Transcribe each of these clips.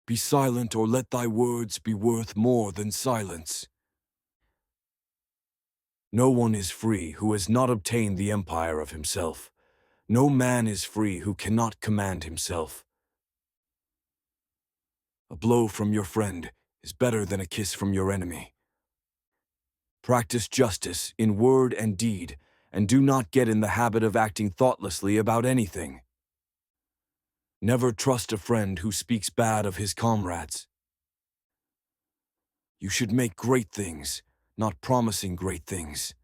Be silent, or let thy words be worth more than silence. No one is free who has not obtained the empire of himself. No man is free who cannot command himself. A blow from your friend is better than a kiss from your enemy. Practice justice in word and deed, and do not get in the habit of acting thoughtlessly about anything. Never trust a friend who speaks bad of his comrades. You should make great things, not promising great things.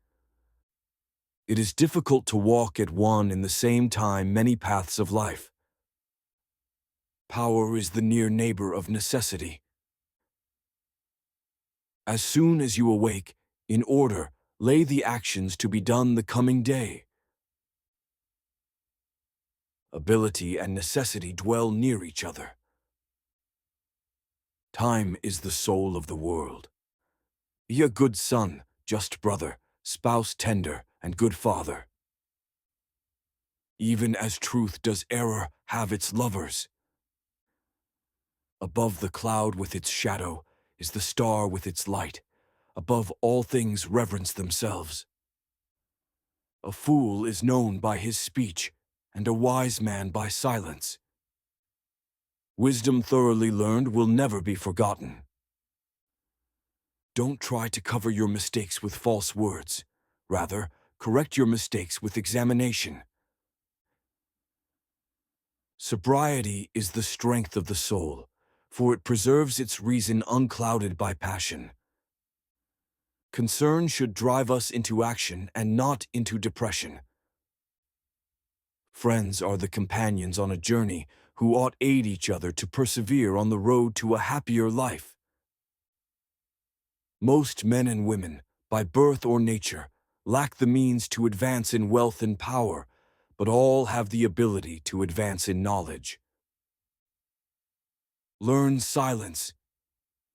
It is difficult to walk at one in the same time many paths of life. Power is the near neighbor of necessity. As soon as you awake, in order, lay the actions to be done the coming day. Ability and necessity dwell near each other. Time is the soul of the world. Be a good son, just brother, spouse tender, and good father. Even as truth does error have its lovers. Above the cloud with its shadow is the star with its light. Above all things reverence themselves. A fool is known by his speech, and a wise man by silence. Wisdom thoroughly learned will never be forgotten. Don't try to cover your mistakes with false words. Rather, correct your mistakes with examination. Sobriety is the strength of the soul, for it preserves its reason unclouded by passion. Concern should drive us into action and not into depression. Friends are the companions on a journey who ought aid each other to persevere on the road to a happier life. Most men and women, by birth or nature, lack the means to advance in wealth and power, but all have the ability to advance in knowledge. Learn silence.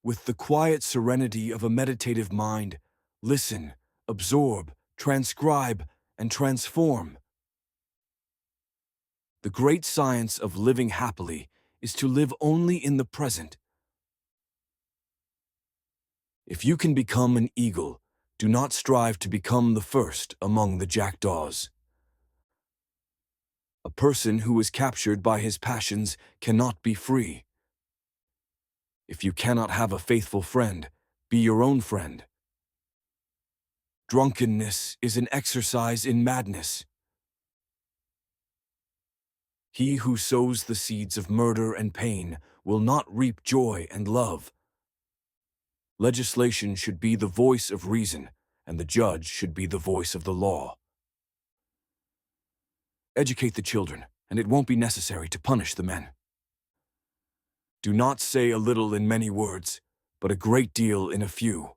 With the quiet serenity of a meditative mind, listen, absorb, transcribe, and transform. The great science of living happily is to live only in the present. If you can become an eagle, do not strive to become the first among the jackdaws. A person who is captured by his passions cannot be free. If you cannot have a faithful friend, be your own friend. Drunkenness is an exercise in madness. He who sows the seeds of murder and pain will not reap joy and love. Legislation should be the voice of reason, and the judge should be the voice of the law. Educate the children, and it won't be necessary to punish the men. Do not say a little in many words, but a great deal in a few.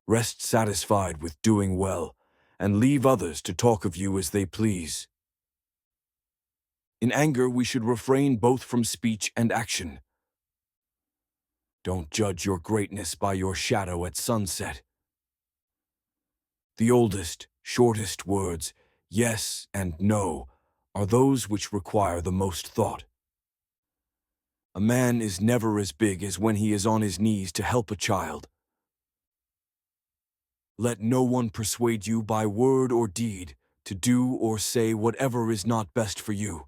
Rest satisfied with doing well, and leave others to talk of you as they please. In anger, we should refrain both from speech and action. Don't judge your greatness by your shadow at sunset. The oldest, shortest words, yes and no, are those which require the most thought. A man is never as big as when he is on his knees to help a child. Let no one persuade you by word or deed to do or say whatever is not best for you.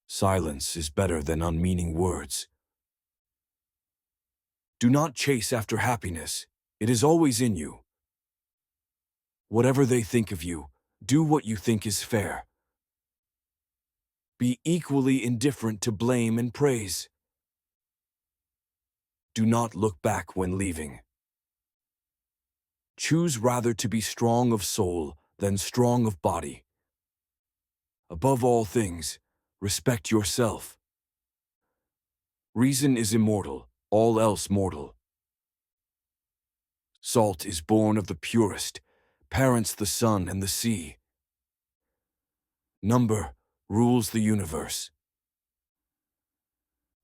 Silence is better than unmeaning words. Do not chase after happiness. It is always in you. Whatever they think of you, do what you think is fair. Be equally indifferent to blame and praise. Do not look back when leaving. Choose rather to be strong of soul than strong of body. Above all things, respect yourself. Reason is immortal, all else mortal. Salt is born of the purest, parents the sun and the sea. Number rules the universe.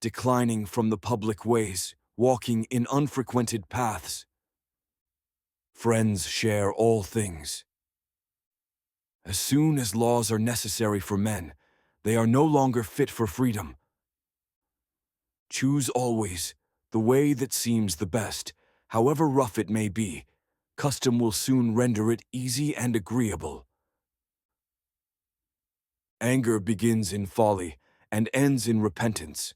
Declining from the public ways, walking in unfrequented paths. Friends share all things. As soon as laws are necessary for men, they are no longer fit for freedom, Choose always the way that seems the best, however rough it may be. Custom will soon render it easy and agreeable. Anger begins in folly and ends in repentance.